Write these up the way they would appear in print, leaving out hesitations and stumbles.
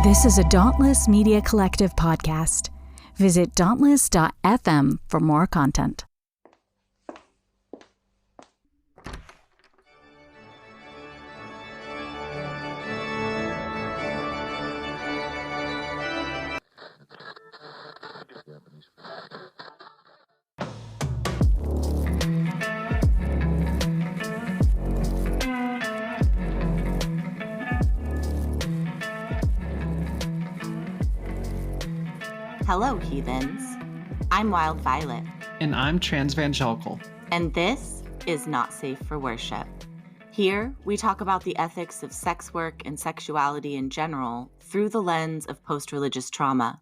This is a Dauntless Media Collective podcast. Visit dauntless.fm for more content. Hello, heathens. I'm Wild Violet. And I'm transvangelical. And this is Not Safe for Worship. Here, we talk about the ethics of sex work and sexuality in general through the lens of post-religious trauma.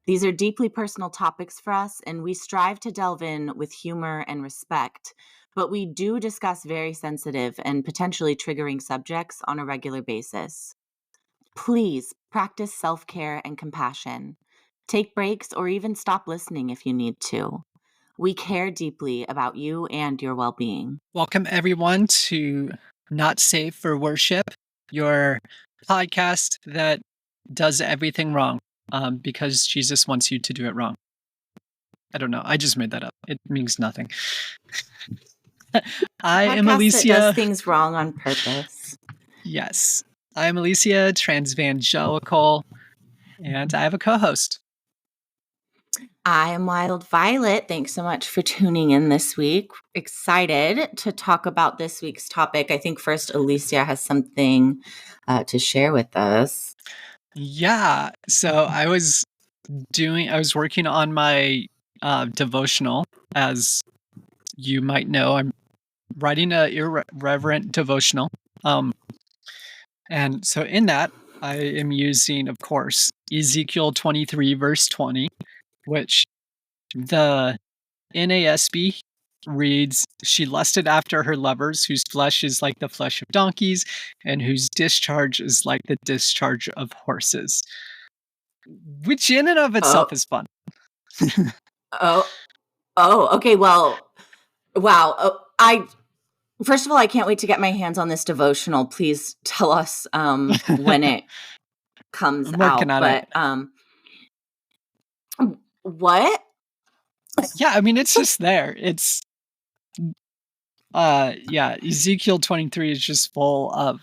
These are deeply personal topics for us, and we strive to delve in with humor and respect, but we do discuss very sensitive and potentially triggering subjects on a regular basis. Please practice self-care and compassion. Take breaks or even stop listening if you need to. We care deeply about you and your well-being. Welcome, everyone, to Not Safe for Worship, your podcast that does everything wrong because Jesus wants you to do it wrong. I don't know. I just made that up. It means nothing. I am Alycea. That does things wrong on purpose. Yes. I am Alycea, transvangelical, and I have a co-host. I am Wild Violet. Thanks so much for tuning in this week. Excited to talk about this week's topic. I think first Alycea has something to share with us. Yeah. So I was working on my devotional. As you might know, I'm writing an irreverent devotional. And so in that, I am using, of course, Ezekiel 23, verse 20, which the NASB reads, "She lusted after her lovers, whose flesh is like the flesh of donkeys, and whose discharge is like the discharge of horses." Which in and of itself is fun. Okay. Well, wow. First of all, I can't wait to get my hands on this devotional. Please tell us when it comes out. But what? Yeah, I mean, it's just there. It's Ezekiel 23 is just full of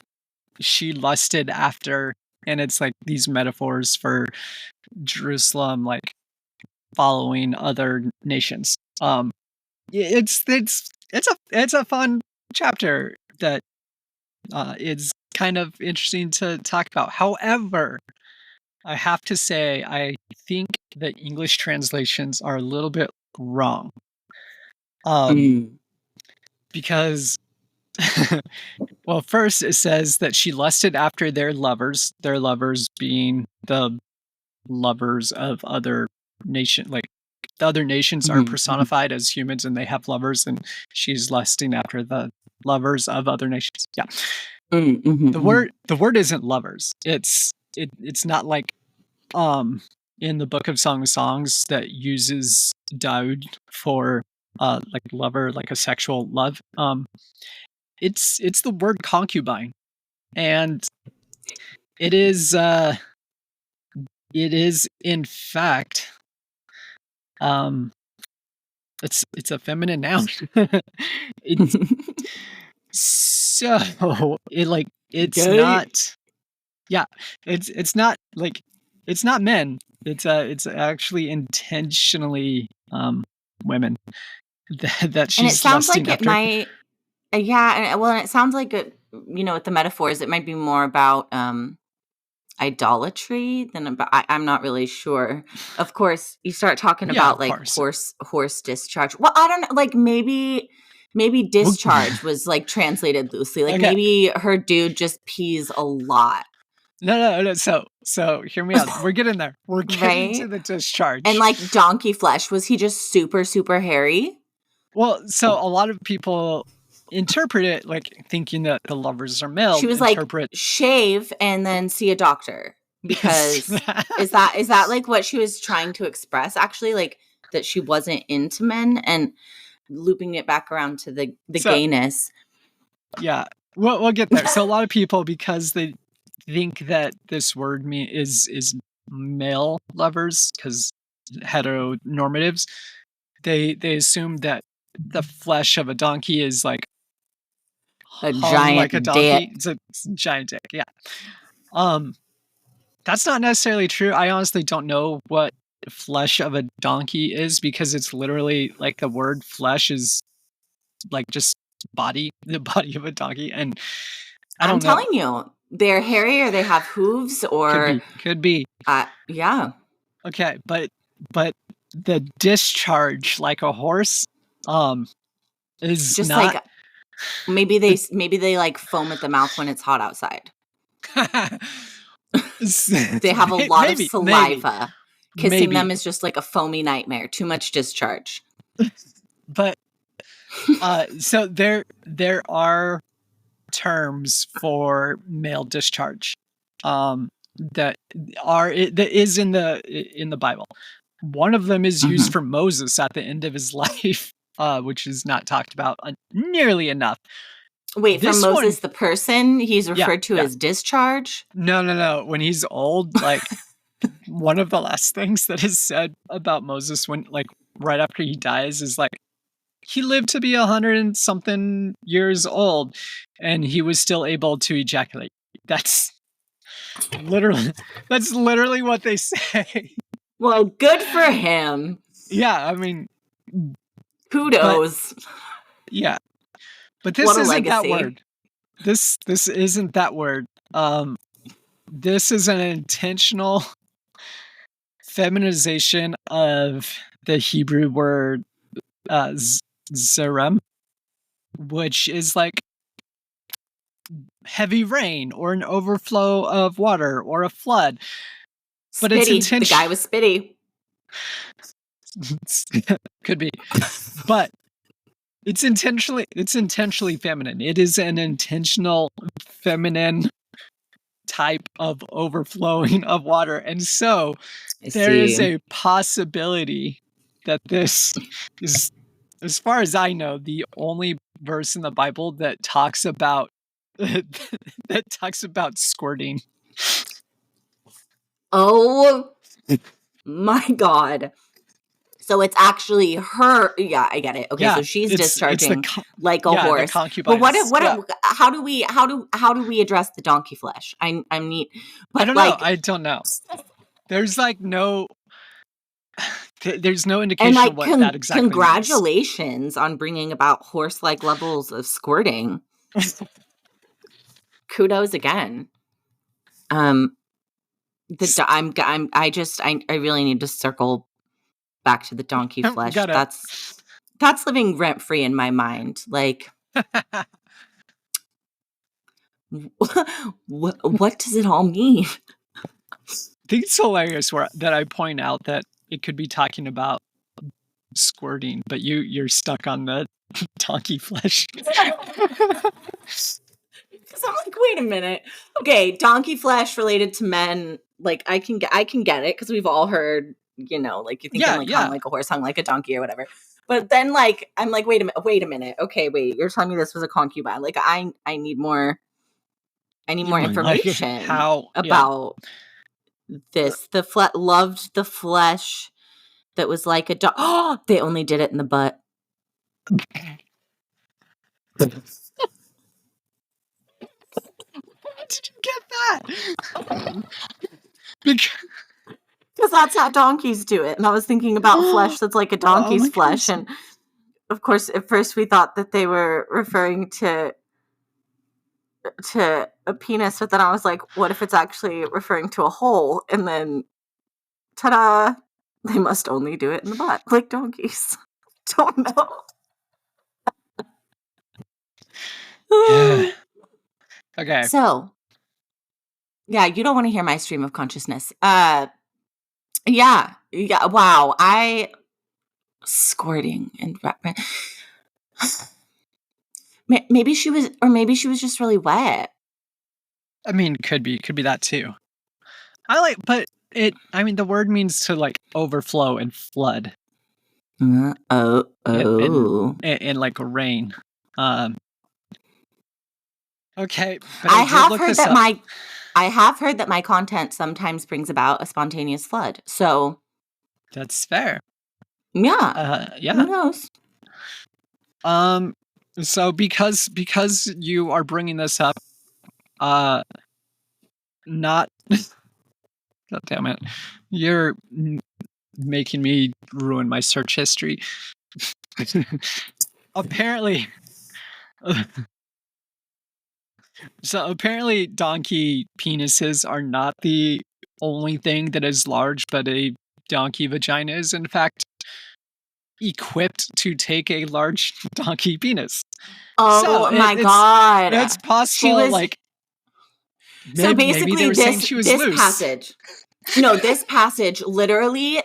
she lusted after, and it's like these metaphors for Jerusalem, like following other nations. It's a fun chapter that is kind of interesting to talk about. However, I have to say, I think the English translations are a little bit wrong. Because, well, first it says that she lusted after their lovers being the lovers of other nations. Like the other nations are personified as humans and they have lovers, and she's lusting after the lovers of other nations. Yeah. The word isn't lovers. It's not like in the Book of Song of Songs that uses Daud for like lover, like a sexual love. It's the word concubine, and it is in fact it's a feminine noun. So it's not. Yeah, it's not like it's not men. It's actually intentionally women that she's. And it sounds lusting like after. It might. Yeah, well, and it sounds like it. With the metaphors, it might be more about idolatry than about. I'm not really sure. Of course, you start talking about like horse discharge. Well, I don't know. Like maybe discharge was like translated loosely. Like maybe her dude just pees a lot. No. So hear me out. We're getting there. We're getting to the discharge. And like donkey flesh, was he just super, super hairy? Well, so a lot of people interpret it like thinking that the lovers are male. She was like, shave and then see a doctor. Because is that like what she was trying to express? Actually, like that she wasn't into men and looping it back around to the gayness. Yeah, we'll get there. So a lot of people, because think that this word is male lovers, because heteronormatives, they assume that the flesh of a donkey is like A hung like a giant dick. donkey. It's a giant dick. Yeah. That's not necessarily true. I honestly don't know what flesh of a donkey is, because it's literally like the word flesh is like just body, the body of a donkey, and I I'm don't know. telling you, they're hairy or they have hooves or Could be. yeah. Okay, but the discharge like a horse is Just not. like maybe they like foam at the mouth when it's hot outside. They have a lot of saliva. Kissing them is just like a foamy nightmare. Too much discharge. But so there are terms for male discharge that is in the Bible. One of them is used for Moses at the end of his life, which is not talked about nearly enough. Wait, this from Moses the person, he's referred to as discharge? No. When he's old, like one of the last things that is said about Moses when like right after he dies is like he lived to be 100 and something years old and he was still able to ejaculate. That's literally what they say. Well, good for him. Yeah, I mean, kudos. Yeah. But this isn't that word. This isn't that word. This is an intentional feminization of the Hebrew word zerem, which is like heavy rain or an overflow of water or a flood. But Spitty. The guy was spitty. Could be. But it's intentionally feminine. It is an intentional feminine type of overflowing of water. And so there is a possibility that this is, as far as I know, the only verse in the Bible that talks about squirting. Oh my God. So it's actually her. Yeah, I get it. Okay, so she's discharging like a horse. But how do we address the donkey flesh? I need. But I don't know. There's like no. There's no indication of what that exactly congratulations means on bringing about horse-like levels of squirting. Kudos again. I really need to circle back to the donkey flesh. That's living rent free in my mind. Like, what does it all mean? I think it's hilarious that I point out that it could be talking about squirting, but you're stuck on the donkey flesh. Because I'm like, wait a minute. Okay, donkey flesh related to men. Like, I can get it because we've all heard, like you think hung like a horse, hung like a donkey or whatever. But then, like, I'm like, wait a minute. Okay, wait, you're telling me this was a concubine? Like, I need more. I need more information about this. Loved the flesh that was like a dog. Oh, they only did it in the butt. Why did you get that? Because that's how donkeys do it. And I was thinking about flesh that's like a donkey's flesh. And of course, at first we thought that they were referring to a penis, but then I was like, what if it's actually referring to a hole? And then, ta-da, they must only do it in the butt, like donkeys. Don't know. Yeah. Okay. So, yeah, you don't want to hear my stream of consciousness. Yeah. Wow. Squirting and maybe she was just really wet. I mean, could be that too. The word means to like overflow and flood. And like rain. Okay. But I have heard that I have heard that my content sometimes brings about a spontaneous flood. So That's fair. yeah, Yeah. who knows? So because you are bringing this up, not God damn it, you're making me ruin my search history. Apparently, apparently donkey penises are not the only thing that is large, but a donkey vagina is in fact equipped to take a large donkey penis. So Oh my God. it's She possible, was like so maybe they basically were saying she was this loose. passage. No, this passage literally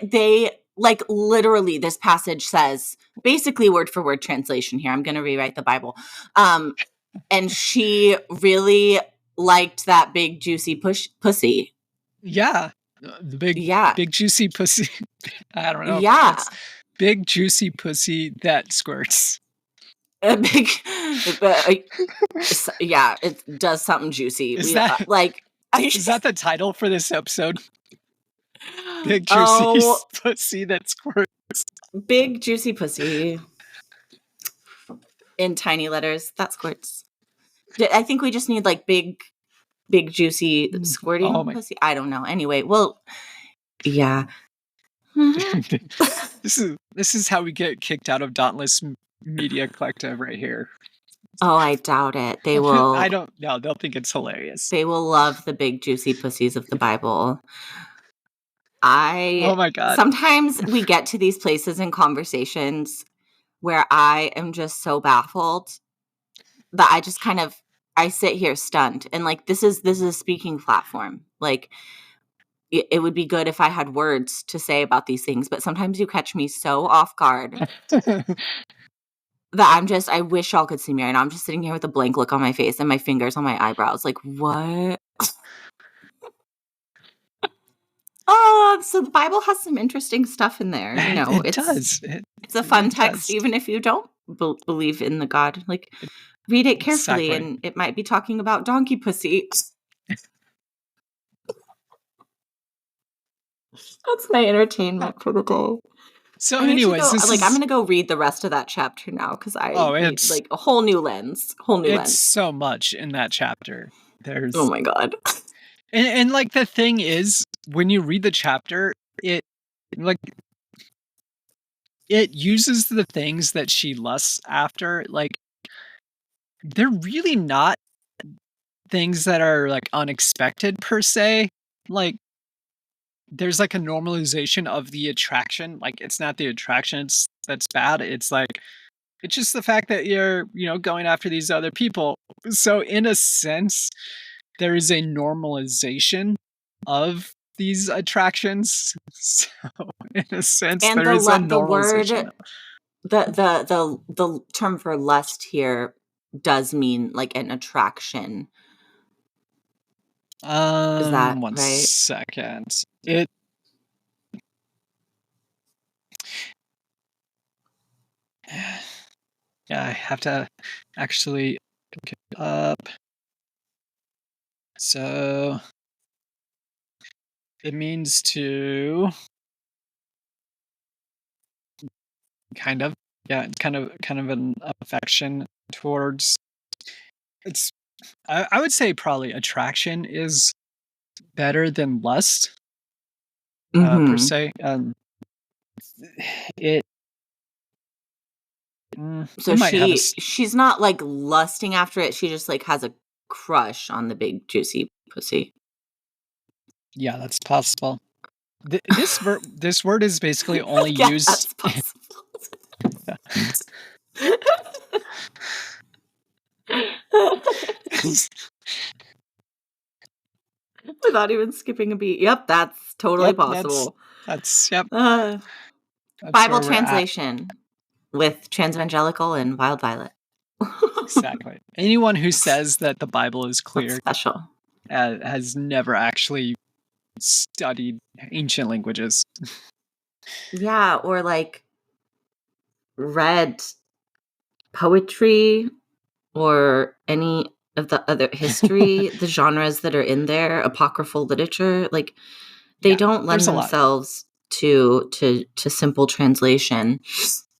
this passage says basically word for word translation here. I'm going to rewrite the Bible. And she really liked that big juicy pussy. Yeah, the big juicy pussy. I don't know. Yeah. It's big juicy pussy that squirts. A big, yeah, it does something juicy. Is that the title for this episode? Big juicy pussy that squirts. Big juicy pussy in tiny letters that squirts. I think we just need like big juicy squirting pussy. I don't know. Anyway, well, yeah. This is how we get kicked out of Dauntless Media Collective right here. Oh, I doubt it. They will. I don't know. They'll think it's hilarious. They will love the big juicy pussies of the Bible. Oh my God. Sometimes we get to these places in conversations where I am just so baffled that I just I sit here stunned. And like, this is a speaking platform. Like, it would be good if I had words to say about these things, but sometimes you catch me so off guard that I wish y'all could see me right now. I'm just sitting here with a blank look on my face and my fingers on my eyebrows. Like, what? Oh, so the Bible has some interesting stuff in there. You know, it does. It's a fun text, even if you don't believe in the God. Like, read it carefully, and it might be talking about donkey pussy. That's my entertainment for the day. So, anyways, I'm going to go read the rest of that chapter now because it's like a whole new lens. It's so much in that chapter. Oh my God. And like the thing is, when you read the chapter, it uses the things that she lusts after. Like, they're really not things that are like unexpected per se. Like, there's like a normalization of the attraction. Like, it's not the attraction that's bad. It's like, it's just the fact that you're, going after these other people. So in a sense, there is a normalization of these attractions. So in a sense, and there is a normalization. The term for lust here does mean like an attraction. Is that one right? second. Yeah, I have to actually look it up. So it means to kind of an affection towards. It's I would say probably attraction is better than lust per se. So she's not like lusting after it. She just like has a crush on the big juicy pussy. Yeah, that's possible. This word is basically only used. That's possible. Without even skipping a beat. Yep, that's totally possible. That's yep. That's Bible translation with Transevangelical and Wild Violet. Exactly. Anyone who says that the Bible is clear special has never actually studied ancient languages. Yeah, or like read poetry or any of the other history, the genres that are in there, apocryphal literature, like they Yeah, don't lend there's a lot. themselves to simple translation.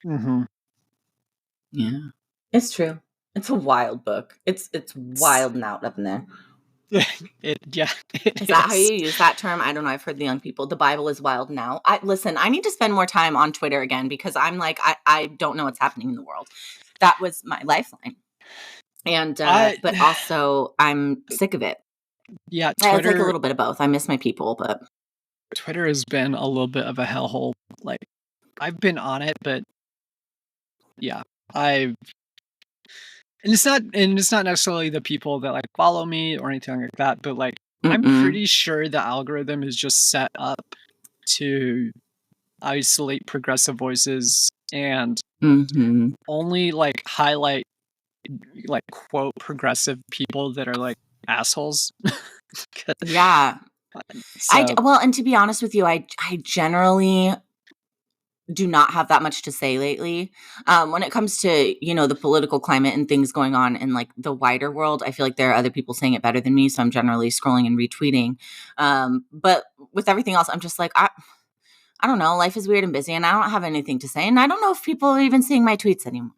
Mm-hmm. Yeah, it's true. It's a wild book. It's wild and out up in there. It Is that how is. you use that term? I don't know. I've heard the young people. The Bible is wild now. I need to spend more time on Twitter again because I'm like, I don't know what's happening in the world. That was my lifeline. And, but also I'm sick of it. Yeah, It's like a Twitter little bit of both. I miss my people, but Twitter has been a little bit of a hellhole. Like, I've been on it, but yeah, and it's not necessarily the people that like follow me or anything like that, but like I'm pretty sure the algorithm is just set up to isolate progressive voices and only like highlight like quote progressive people that are like assholes. yeah. So, And to be honest with you, I generally do not have that much to say lately. When it comes to, the political climate and things going on in like the wider world, I feel like there are other people saying it better than me. So I'm generally scrolling and retweeting. But with everything else, I'm just like, I don't know. Life is weird and busy and I don't have anything to say. And I don't know if people are even seeing my tweets anymore.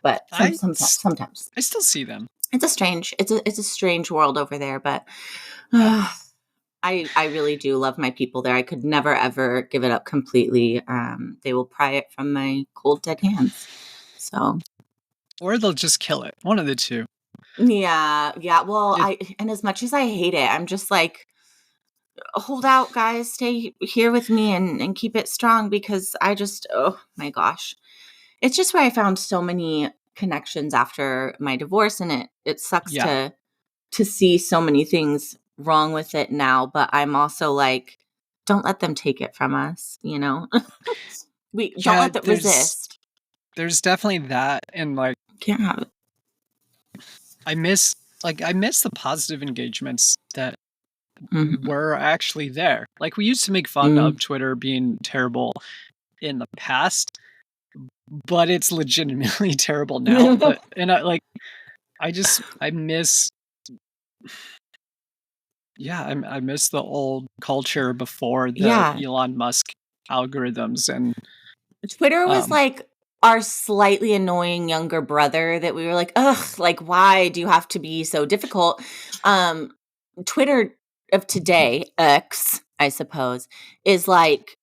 But sometimes I still see them. it's a strange world over there, but I really do love my people there. I could never, ever give it up completely. They will pry it from my cold, dead hands. So, or they'll just kill it. One of the two. yeah. Well, and as much as I hate it, I'm just like, hold out, guys. Stay here with me and keep it strong because oh my gosh. It's just where I found so many connections after my divorce, and it sucks to see so many things wrong with it now, but I'm also like, don't let them take it from us, Don't let them resist. There's definitely that, and like Can't have it. I miss the positive engagements that were actually there. Like we used to make fun of Twitter being terrible in the past, but it's legitimately terrible now. But I miss I miss the old culture before the Elon Musk algorithms, and Twitter was like our slightly annoying younger brother that we were like, ugh, like why do you have to be so difficult? Twitter of today, X, I suppose, is like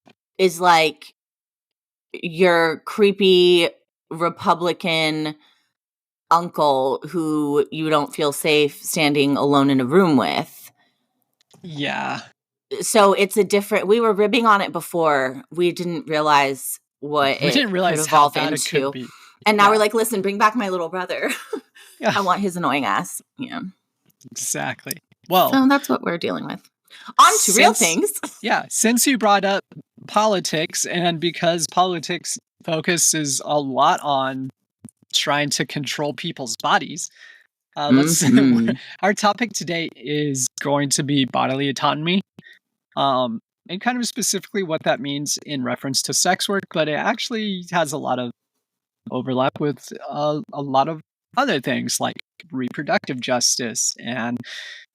your creepy Republican uncle who you don't feel safe standing alone in a room with. Yeah. So it's we were ribbing on it before. We didn't realize what we didn't realize could evolve how bad into. It could be. And now we're like, listen, bring back my little brother. Yeah. I want his annoying ass. Yeah. Exactly. Well, so that's what we're dealing with. On to real things. Yeah. Since you brought up politics, and because politics focuses a lot on trying to control people's bodies, our topic today is going to be bodily autonomy. And kind of specifically what that means in reference to sex work, but it actually has a lot of overlap with a lot of other things like reproductive justice and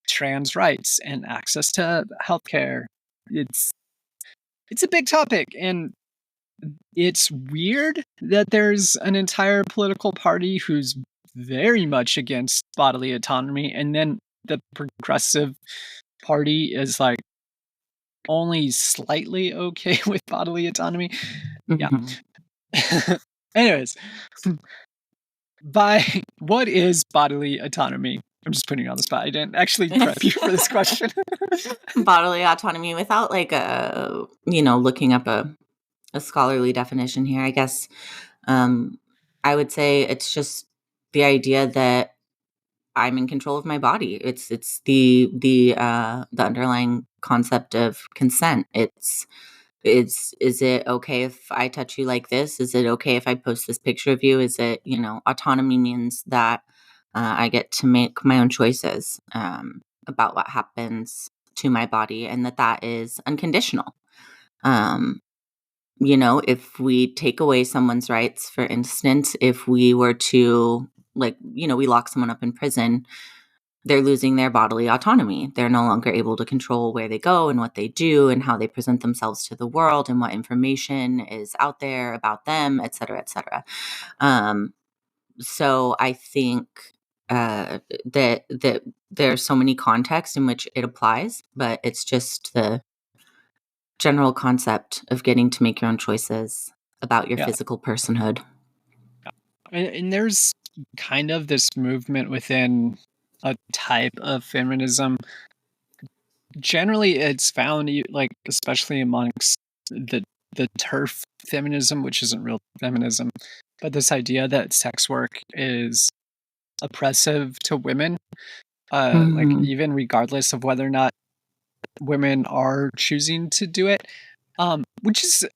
trans rights and access to healthcare. It's a big topic, and it's weird that there's an entire political party who's very much against bodily autonomy, and then the progressive party is like only slightly okay with bodily autonomy. Yeah. Anyways, what is bodily autonomy? I'm just putting you on the spot. I didn't actually prep you for this question. Bodily autonomy without like looking up a scholarly definition here, I guess. I would say it's just the idea that I'm in control of my body. It's the underlying concept of consent. Is it okay if I touch you like this? Is it okay if I post this picture of you? Is it, autonomy means that I get to make my own choices about what happens to my body, and that is unconditional. If we take away someone's rights, for instance, if we were to we lock someone up in prison, they're losing their bodily autonomy. They're no longer able to control where they go and what they do and how they present themselves to the world and what information is out there about them, et cetera, et cetera. So I think that there's so many contexts in which it applies, but it's just the general concept of getting to make your own choices about your physical personhood. And there's kind of this movement within a type of feminism. Generally, it's found like, especially amongst the turf feminism, which isn't real feminism, but this idea that sex work is oppressive to women, like even regardless of whether or not women are choosing to do it, which is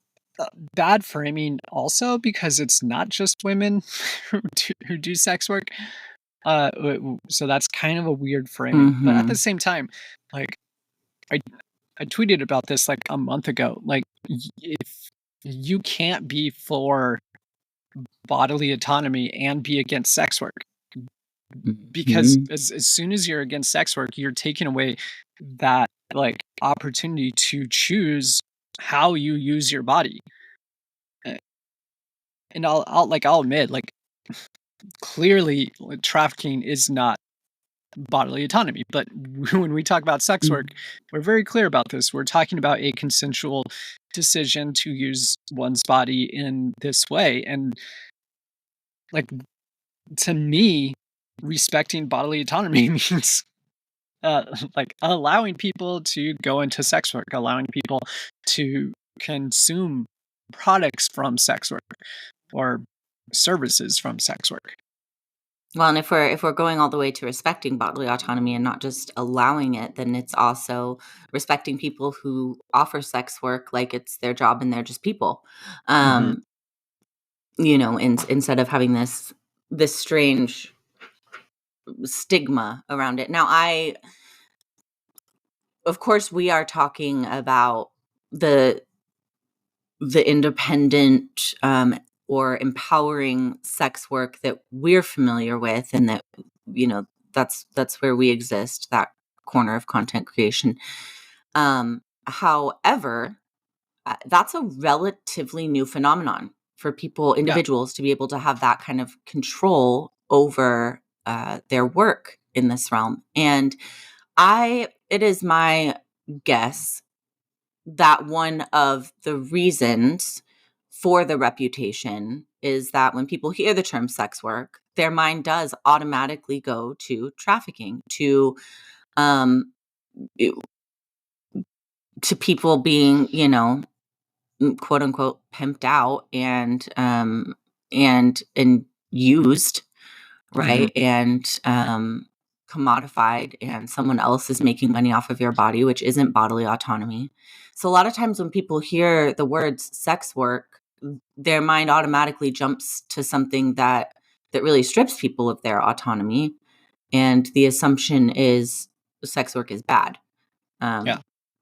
bad framing also because it's not just women who do sex work. So that's kind of a weird framing. But at the same time, like I tweeted about this like a month ago. Like, if you can't be for bodily autonomy and be against sex work, because as soon as you're against sex work, you're taking away that like opportunity to choose how you use your body. And I'll admit, like, clearly trafficking is not bodily autonomy, but when we talk about sex work, we're very clear about this. We're talking about a consensual decision to use one's body in this way. And like, to me, respecting bodily autonomy means like allowing people to go into sex work, allowing people to consume products from sex work or services from sex work. Well, and if we're going all the way to respecting bodily autonomy and not just allowing it, then it's also respecting people who offer sex work like it's their job and they're just people. You know, instead of having this strange stigma around it. Now, of course, we are talking about the independent or empowering sex work that we're familiar with, and that, you know, that's where we exist, that corner of content creation. However, that's a relatively new phenomenon for individuals to be able to have that kind of control over their work in this realm. And it is my guess that one of the reasons for the reputation is that when people hear the term sex work, their mind does automatically go to trafficking, to people being, you know, quote unquote pimped out and used, right? And commodified, and someone else is making money off of your body, which isn't bodily autonomy. So a lot of times when people hear the words sex work, their mind automatically jumps to something that really strips people of their autonomy, and the assumption is sex work is bad.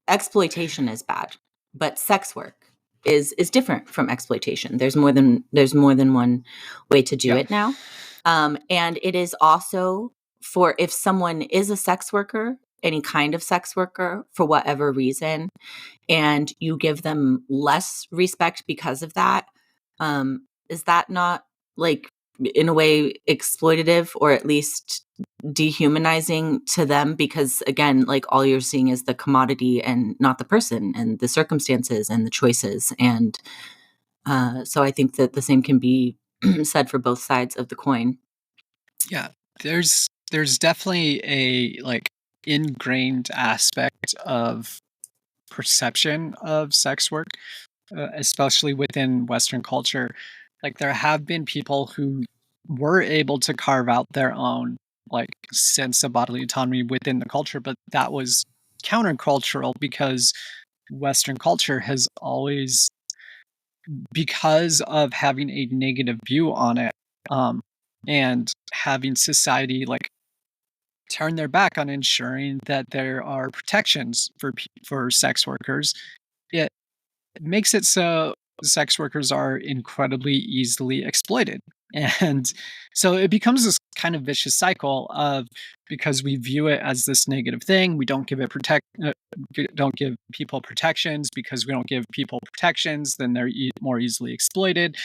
Exploitation is bad, but sex work is different from exploitation. There's more than one way to do it now. And it is also, for if someone is a sex worker, any kind of sex worker, for whatever reason, and you give them less respect because of that, is that not, like, in a way exploitative, or at least dehumanizing to them? Because again, like, all you're seeing is the commodity and not the person and the circumstances and the choices. And so I think that the same can be said for both sides of the coin. Yeah, there's definitely a like ingrained aspect of perception of sex work, especially within Western culture. Like, there have been people who were able to carve out their own like sense of bodily autonomy within the culture, but that was countercultural because Western culture has always, because of having a negative view on it, and having society like turn their back on ensuring that there are protections for sex workers, it makes it so sex workers are incredibly easily exploited. And so it becomes this kind of vicious cycle of, because we view it as this negative thing, we don't give it don't give people protections. Because we don't give people protections, then they're more easily exploited.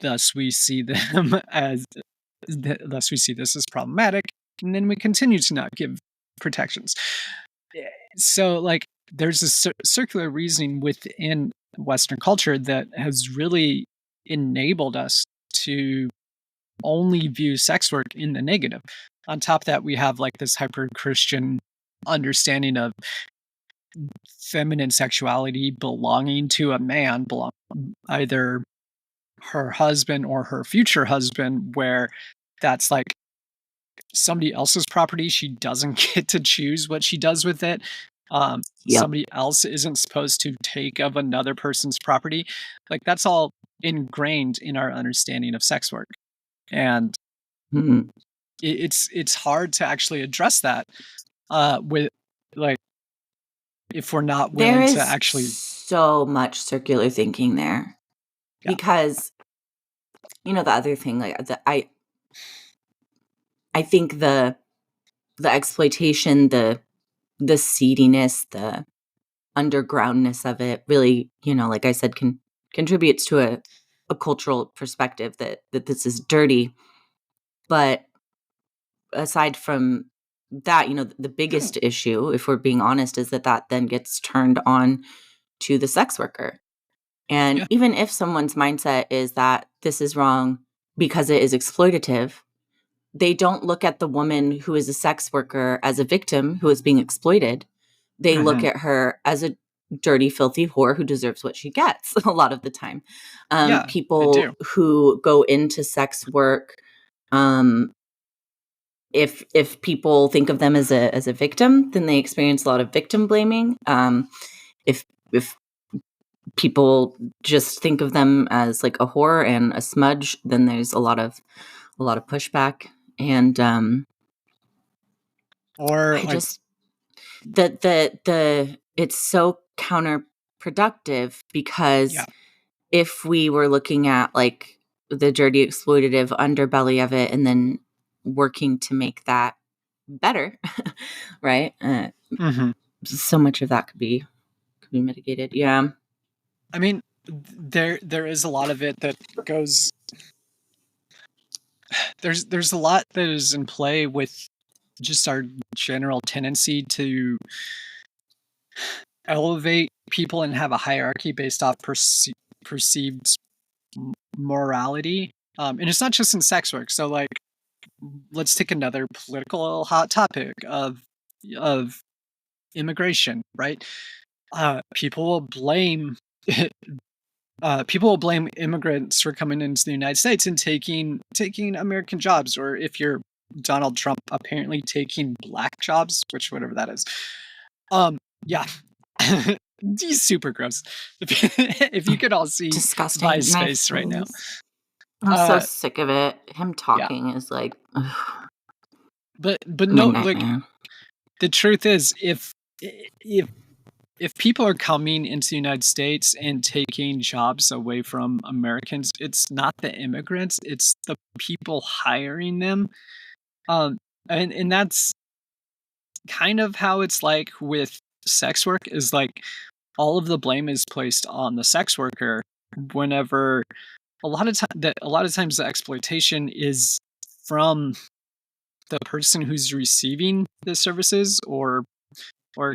Thus we see them as thus we see this as problematic, and then we continue to not give protections. So like there's a circular reasoning within Western culture that has really enabled us to only view sex work in the negative. On top of that, we have like this hyper Christian understanding of feminine sexuality belonging to a man, either her husband or her future husband, where that's like somebody else's property. She doesn't get to choose what she does with it. Somebody else isn't supposed to take of another person's property. Like that's all ingrained in our understanding of sex work. And it's hard to actually address that with like, if we're not willing to actually. So much circular thinking there. Because the other thing, like I think the exploitation, the seediness, the undergroundness of it really, like I said, contributes to a cultural perspective that this is dirty. But aside from that, the biggest issue, if we're being honest, is that then gets turned on to the sex worker. And even if someone's mindset is that this is wrong because it is exploitative, they don't look at the woman who is a sex worker as a victim who is being exploited. They look at her as a dirty, filthy whore who deserves what she gets a lot of the time. People who go into sex work, if people think of them as a victim, then they experience a lot of victim blaming. If people just think of them as like a whore and a smudge, then there's a lot of pushback. And or I like, just the it's so counterproductive, because if we were looking at like the dirty exploitative underbelly of it and then working to make that better, right? So much of that could be mitigated. I mean, there is a lot of it that goes. There's a lot that is in play with just our general tendency to elevate people and have a hierarchy based off perceived morality. And it's not just in sex work. So like, let's take another political hot topic of immigration, right? People will blame immigrants for coming into the United States and taking American jobs, or if you're Donald Trump, apparently taking black jobs, which whatever that is. He's super gross. If you could all see disgusting Vy's face right now. I'm so sick of it. Him talking is like, but no, like the truth is, if people are coming into the United States and taking jobs away from Americans, it's not the immigrants, it's the people hiring them. And that's kind of how it's like with sex work, is like all of the blame is placed on the sex worker, whenever a lot of times the exploitation is from the person who's receiving the services or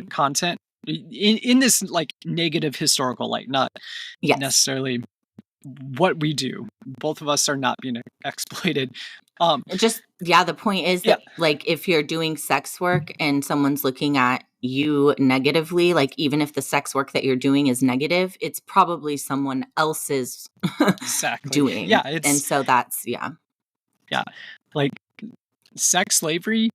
content in this like negative historical light, not necessarily what we do. Both of us are not being exploited. The point is that like if you're doing sex work and someone's looking at you negatively, like even if the sex work that you're doing is negative, it's probably someone else's doing. And so that's like sex slavery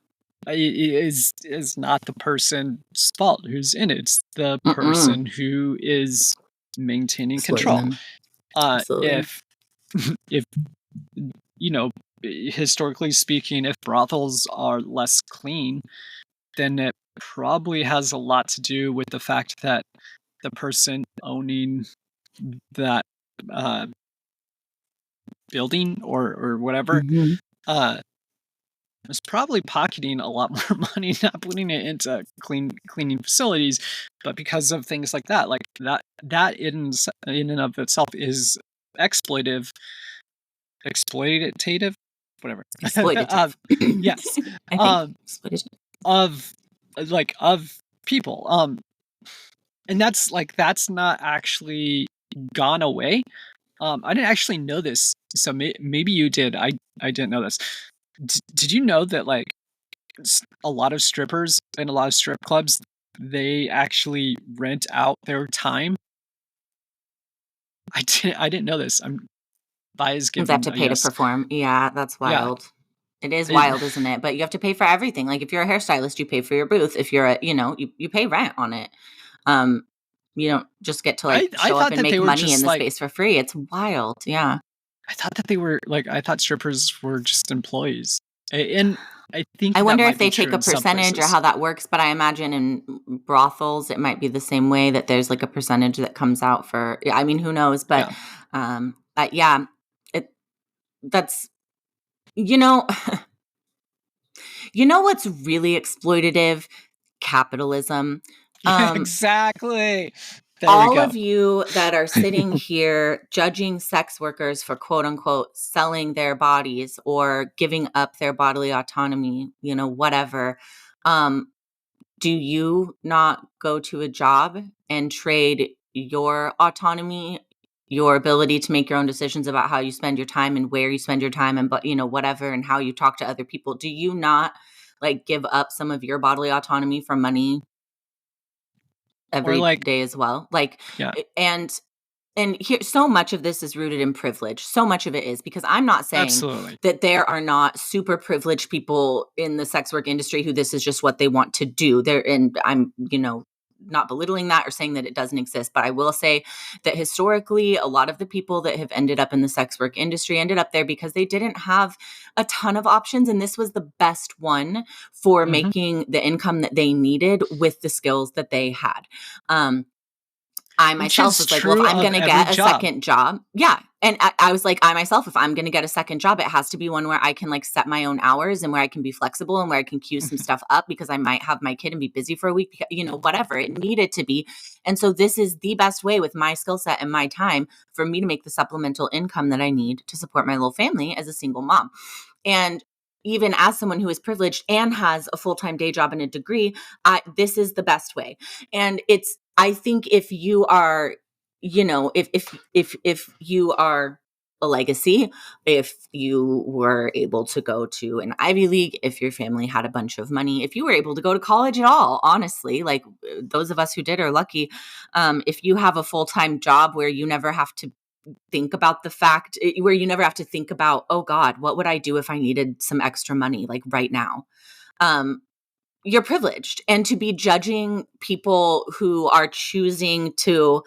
is not the person's fault who's in it. It's the person who is maintaining control. If historically speaking, if brothels are less clean, then it probably has a lot to do with the fact that the person owning that uh, building or whatever, Mhm. uh, was probably pocketing a lot more money, not putting it into cleaning facilities, but because of things like that, that in and of itself is exploitive, exploitative, whatever. Exploitative. Yes, I think um, exploitative. of of people, and that's not actually gone away. I didn't actually know this, so maybe you did. I didn't know this. Did you know that a lot of strippers and a lot of strip clubs, they actually rent out their time? I didn't know this. Vy is They have given to a pay to yes. perform. Yeah, that's Yeah. wild. It is It, wild, isn't it? But you have to pay for everything. Like if you're a hairstylist, you pay for your booth. If you're you pay rent on it. Um, you don't just get to like I show up thought and that they make were money in just the space for free. It's wild. Yeah. I thought strippers were just employees. And I think I that wonder if might be they true take a in some percentage or places. how that works, but I imagine in brothels it might be the same way that there's like a percentage that comes out for. I mean, who knows? But Yeah. yeah, it that's you know, you know what's really exploitative? Capitalism. Yeah, Um, exactly. There we all go. of you that are sitting here judging sex workers for quote unquote selling their bodies or giving up their bodily autonomy, whatever. Um, do you not go to a job and trade your autonomy, your ability to make your own decisions about how you spend your time and where you spend your time and whatever, and how you talk to other people? Do you not like give up some of your bodily autonomy for money Or every day as well? Like, yeah, and here, so much of this is rooted in privilege. So much of it is, because I'm not saying absolutely. that there are not super privileged people in the sex work industry who this is just what they want to do. And I'm, not belittling that or saying that it doesn't exist, but I will say that historically, a lot of the people that have ended up in the sex work industry ended up there because they didn't have a ton of options. And this was the best one for Mhm. making the income that they needed with the skills that they had. I Which myself is was like, well, if true I'm of going to every get a job. second job, yeah. And I was like, I myself, if I'm going to get a second job, it has to be one where I can like set my own hours and where I can be flexible and where I can queue some stuff up because I might have my kid and be busy for a week, whatever it needed to be. And so this is the best way with my skill set and my time for me to make the supplemental income that I need to support my little family as a single mom. And even as someone who is privileged and has a full-time day job and a degree, this is the best way. And I think if you are, if you are a legacy, if you were able to go to an Ivy League, if your family had a bunch of money, if you were able to go to college at all, honestly, like those of us who did are lucky. If you have a full-time job where you never have to think about where you never have to think about, oh God, what would I do if I needed some extra money, like right now? You're privileged. And to be judging people who are choosing to,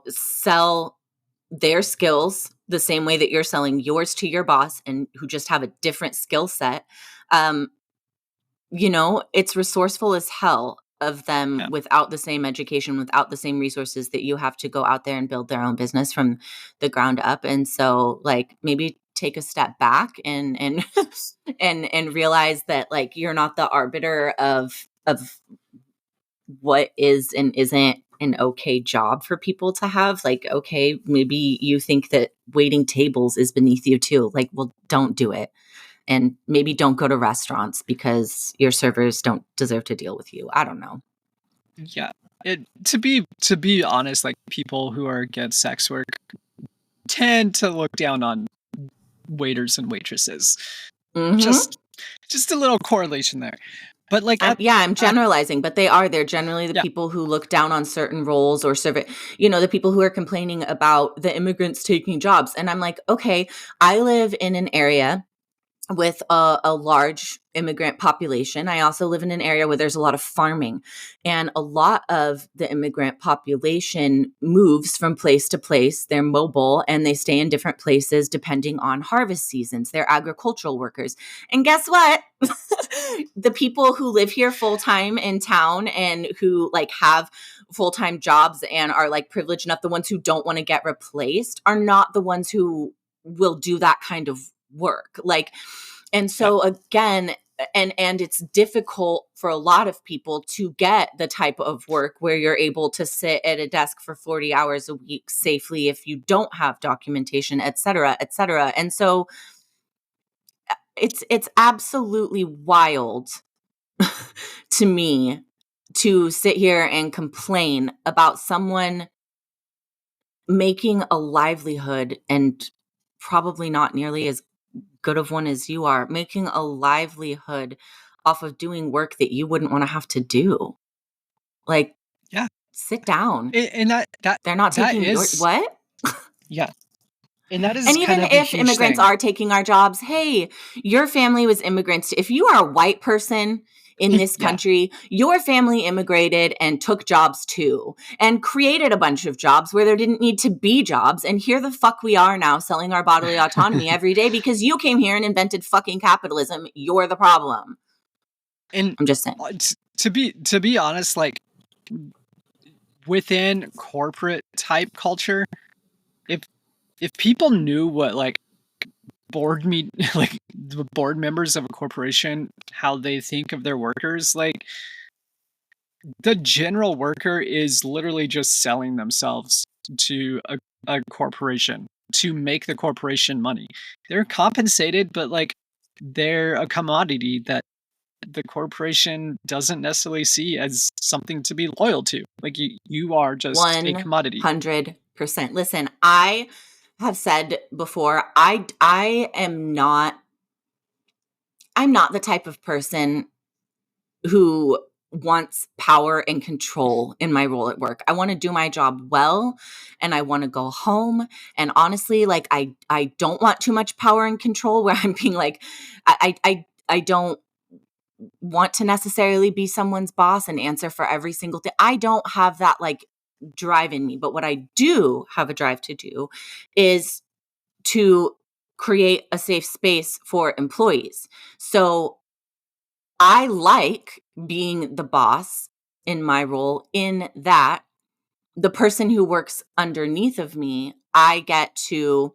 sell their skills the same way that you're selling yours to your boss and who just have a different skill set, um, it's resourceful as hell of them Yeah. without the same education, without the same resources that you have to go out there and build their own business from the ground up. And so like maybe take a step back and and realize that like you're not the arbiter of what is and isn't an okay job for people to have. Like, okay, maybe you think that waiting tables is beneath you too. Like, well, don't do it. And maybe don't go to restaurants because your servers don't deserve to deal with you. I don't know. Yeah. To be honest, like people who are against sex work tend to look down on waiters and waitresses. Mm-hmm. Just a little correlation there. But like I'm generalizing, but they're generally the yeah. people who look down on certain roles or serve it, the people who are complaining about the immigrants taking jobs. And I'm like, okay, I live in an area with a large immigrant population. I also live in an area where there's a lot of farming, and a lot of the immigrant population moves from place to place. They're mobile and they stay in different places depending on harvest seasons. They're agricultural workers. And guess what? The people who live here full time in town and who like have full-time jobs and are like privileged enough, the ones who don't want to get replaced are not the ones who will do that kind of work. Like, and so again, and it's difficult for a lot of people to get the type of work where you're able to sit at a desk for 40 hours a week safely if you don't have documentation, et cetera, et cetera. And so it's absolutely wild to me to sit here and complain about someone making a livelihood, and probably not nearly as good of one as you are, making a livelihood off of doing work that you wouldn't want to have to do. Like, Yeah. sit down. And that They're not that taking your is what? yeah. And that is And kind even of a if huge immigrants thing. are taking our jobs, hey, your family was immigrants. If you are a white person in this Yeah. country, your family immigrated and took jobs too, and created a bunch of jobs where there didn't need to be jobs. And here the fuck we are now selling our bodily autonomy every day because you came here and invented fucking capitalism. You're the problem. And I'm just saying. to be honest, like within corporate type culture, if people knew what like like the board members of a corporation, how they think of their workers, like the general worker is literally just selling themselves to a corporation to make the corporation money. They're compensated, but like they're a commodity that the corporation doesn't necessarily see as something to be loyal to. Like you are just a commodity. 100%. Listen, I have said before, I'm not the type of person who wants power and control in my role at work. I want to do my job well, and I want to go home. And honestly, like I don't want too much power and control where I'm being like, I don't want to necessarily be someone's boss and answer for every single thing. I don't have that like drive in me. But what I do have a drive to do is to create a safe space for employees. So I like being the boss in my role, in that the person who works underneath of me, I get to,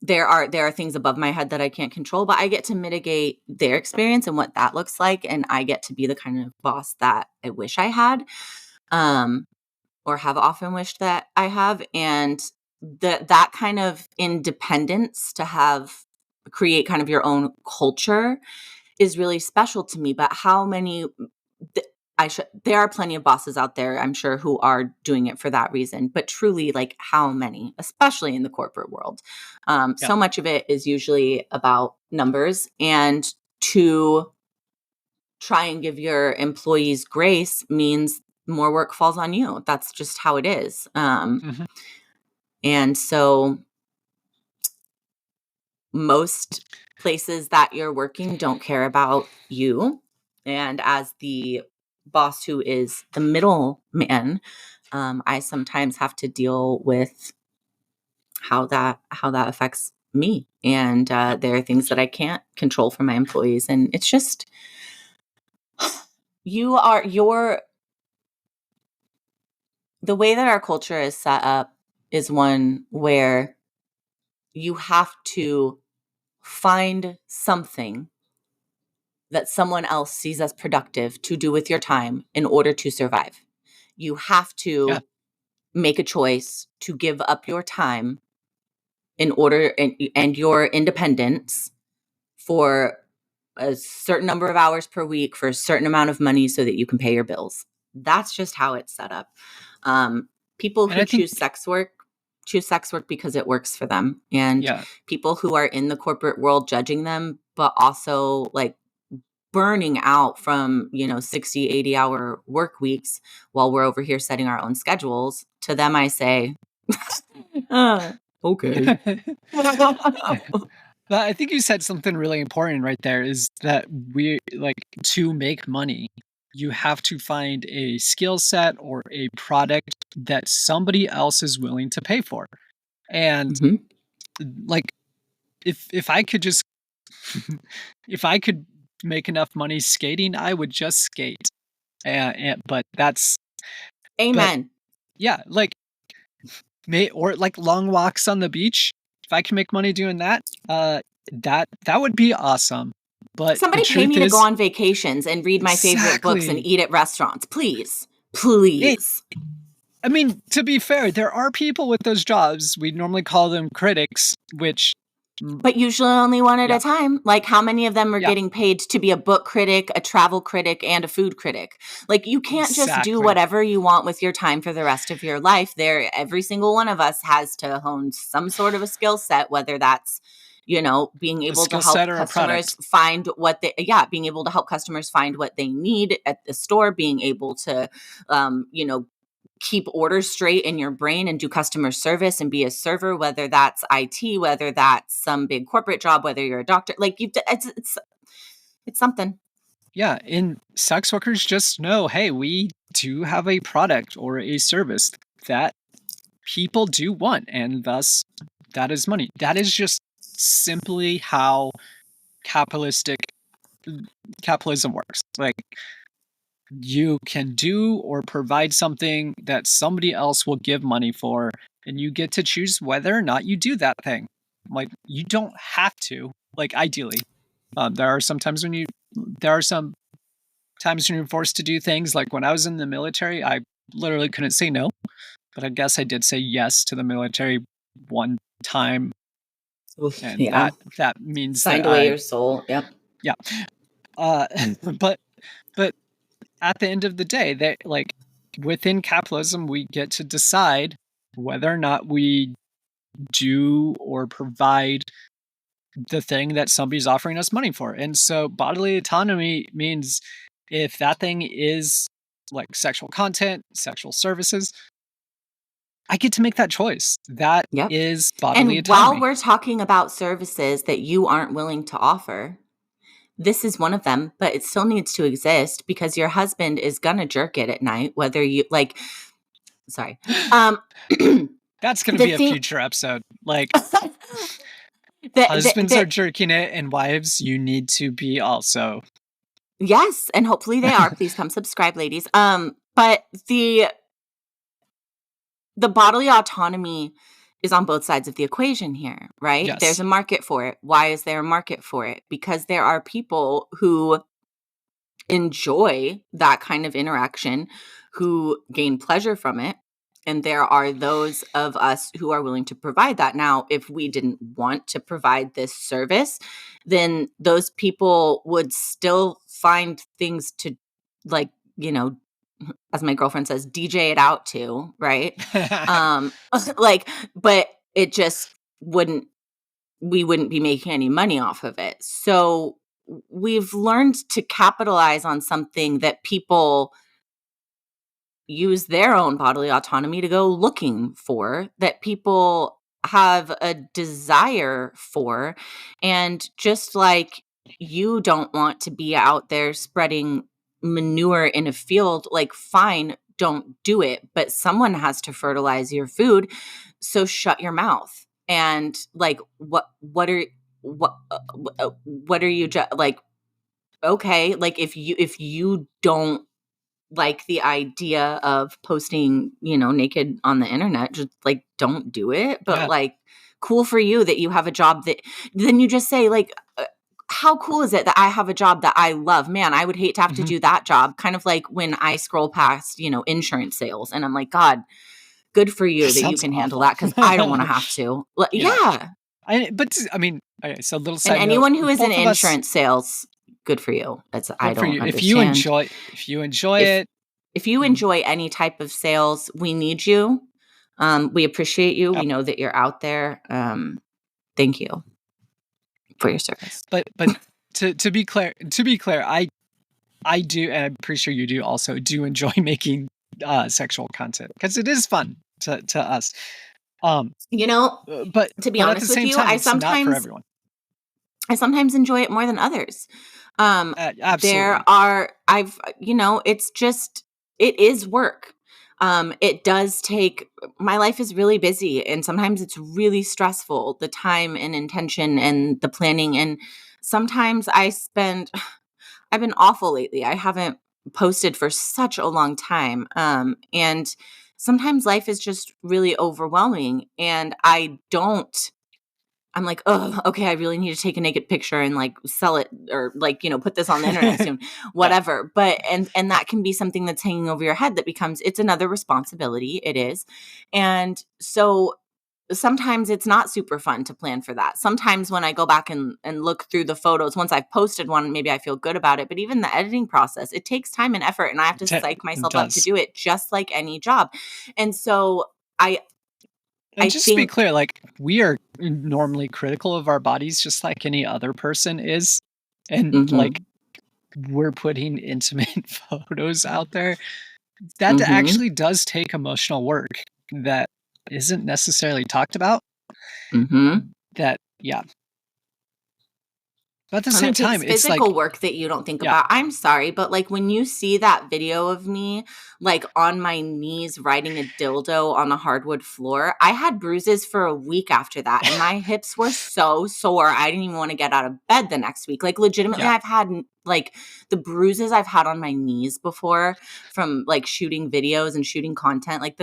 there are things above my head that I can't control, but I get to mitigate their experience and what that looks like. And I get to be the kind of boss that I wish I had, or have often wished that I have. And that kind of independence to create kind of your own culture is really special to me. But how many, there are plenty of bosses out there, I'm sure, who are doing it for that reason. But truly, like, how many, especially in the corporate world? Yeah. So much of it is usually about numbers, and to try and give your employees grace means more work falls on you. That's just how it is. Mhm. And so most places that you're working don't care about you. And as the boss who is the middleman, I sometimes have to deal with how that affects me. And Yep. there are things that I can't control for my employees. And it's just, the way that our culture is set up is one where you have to find something that someone else sees as productive to do with your time in order to survive. You have Yeah. to make a choice to give up your time in order, and your independence, for a certain number of hours per week for a certain amount of money so that you can pay your bills. That's just how it's set up. People And who I think choose sex work because it works for them. And yeah. people who are in the corporate world judging them, but also like burning out from 60, 80-hour work weeks while we're over here setting our own schedules, to them I say, okay. But I think you said something really important right there, is that we like to make money, you have to find a skill set or a product that somebody else is willing to pay for. And Mhm. like if I could just if I could make enough money skating, I would just skate. But that's Amen. Yeah, like or like long walks on the beach. If I can make money doing that, that would be awesome. But the Somebody pay truth me to go is, on vacations and read my favorite books and exactly. eat at restaurants. Please. It, Please. I mean, to be fair, there are people with those jobs. We normally call them critics, which, But usually only one at yeah, a time. Like, how many of them are yeah, getting paid to be a book critic, a travel critic, and a food critic? Like, you can't just do exactly. whatever you want with your time for the rest of your life. Every single one of us has to hone some sort of a skill set, whether that's, being A able to skill help set or a customers product. find being able to help customers find what they need at the store, being able to, keep orders straight in your brain and do customer service and be a server, whether that's IT, whether that's some big corporate job, whether you're a doctor, like it's something. Yeah, and sex workers just know, hey, we do have a product or a service that people do want, and thus that is money. That is just simply how capitalistic capitalism works. Like, you can do or provide something that somebody else will give money for, and you get to choose whether or not you do that thing. Like, you don't have to. Like, ideally, there are some times when you're forced to do things. Like when I was in the military, I literally couldn't say no, but I guess I did say yes to the military one time, Oof, and yeah. that means that Signed away your soul. Yep. yeah. Uh, but but at the end of the day, they like within capitalism, we get to decide whether or not we do or provide the thing that somebody's offering us money for. And so bodily autonomy means if that thing is like sexual content, sexual services, I get to make that choice. That Yep. is bodily And while autonomy. we're talking about services that you aren't willing to offer, this is one of them, but it still needs to exist because your husband is gonna jerk it at night, whether you like. Sorry. Um, That's going to the be a thing future episode. Like, that husbands are jerking it, and wives, you need to be also. yes, and hopefully they are. Please come subscribe, ladies. But the bodily autonomy is on both sides of the equation here, right? There's Yes. a market for it. Why is there a market for it? Because there are people who enjoy that kind of interaction, who gain pleasure from it. And there are those of us who are willing to provide that. Now, if we didn't want to provide this service, then those people would still find things to, like, as my girlfriend says, DJ it out to, right? Um, like, but it just we wouldn't be making any money off of it. So we've learned to capitalize on something that people use their own bodily autonomy to go looking for, that people have a desire for. And just like you don't want to be out there spreading manure in a field, like, fine, don't do it. But someone has to fertilize your food. So shut your mouth. And like, what are, what are you like, okay, like if you don't like the idea of posting, naked on the internet, just like don't do it. But Yeah. like, cool for you that you have a job that then you just say like, how cool is it that I have a job that I love? Man, I would hate to have to Mhm. do that job. Kind of like when I scroll past, insurance sales and I'm like, God, good for you that you Sounds can handle awful. that because I don't want to have to. Yeah. Yeah. I mean, okay, so little And side note, anyone who is in both of us, insurance sales, good for you. I good for don't you. understand. If you enjoy If it, if you enjoy any type of sales, we need you. We appreciate you. yep. We know that you're out there. Thank you for your service. But to be clear, I do, and I'm pretty sure you do also do enjoy making sexual content because it is fun to us. You know, to be But at the honest with same you, time, it's not for everyone. I sometimes enjoy it more than others. Absolutely. It's just, it is work. It does take, my life is really busy and sometimes it's really stressful, the time and intention and the planning. And sometimes I've been awful lately. I haven't posted for such a long time. And sometimes life is just really overwhelming, and I'm like, oh, okay, I really need to take a naked picture and like sell it, or like, put this on the internet soon, Yeah. whatever. But, and that can be something that's hanging over your head that becomes, it's another responsibility. It is. And so sometimes it's not super fun to plan for that. Sometimes when I go back and look through the photos, once I've posted one, maybe I feel good about it. But even the editing process, it takes time and effort, and I have to psych It myself up to does. do it, just like any job. And so I And just to be think, clear, like, we are normally critical of our bodies just like any other person is. And like, mhm, we're putting intimate photos out there. That mhm, actually does take emotional work that isn't necessarily talked about. mhm. That, yeah. But at the And same it time, takes it's like, physical work that you don't think yeah. about. I'm sorry, but like when you see that video of me, like on my knees riding a dildo on a hardwood floor, I had bruises for a week after that. And my hips were so sore. I didn't even want to get out of bed the next week. Like, legitimately, Yeah. I've had like the bruises I've had on my knees before from like shooting videos and shooting content. Like,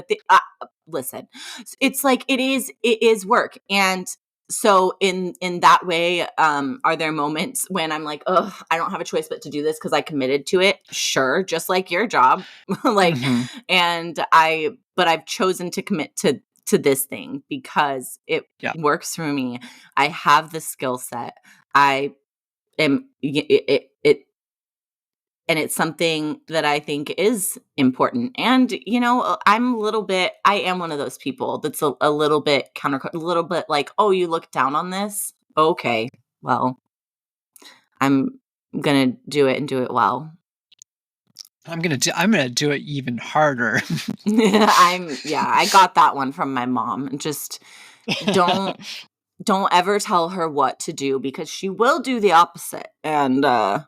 listen, it's like, it is work. And so in that way, are there moments when I'm like, oh, I don't have a choice but to do this because I committed to it? Sure, just like your job. Like, Mhm. but I've chosen to commit to this thing because it Yeah. works for me. I have the skill set. I it, and it's something that I think is important. And, I am one of those people that's a little bit a little bit like, oh, you look down on this? Okay, well, I'm going to do it and do it well. I'm gonna do it even harder. Yeah, I got that one from my mom. Just don't, don't ever tell her what to do, because she will do the opposite. And, I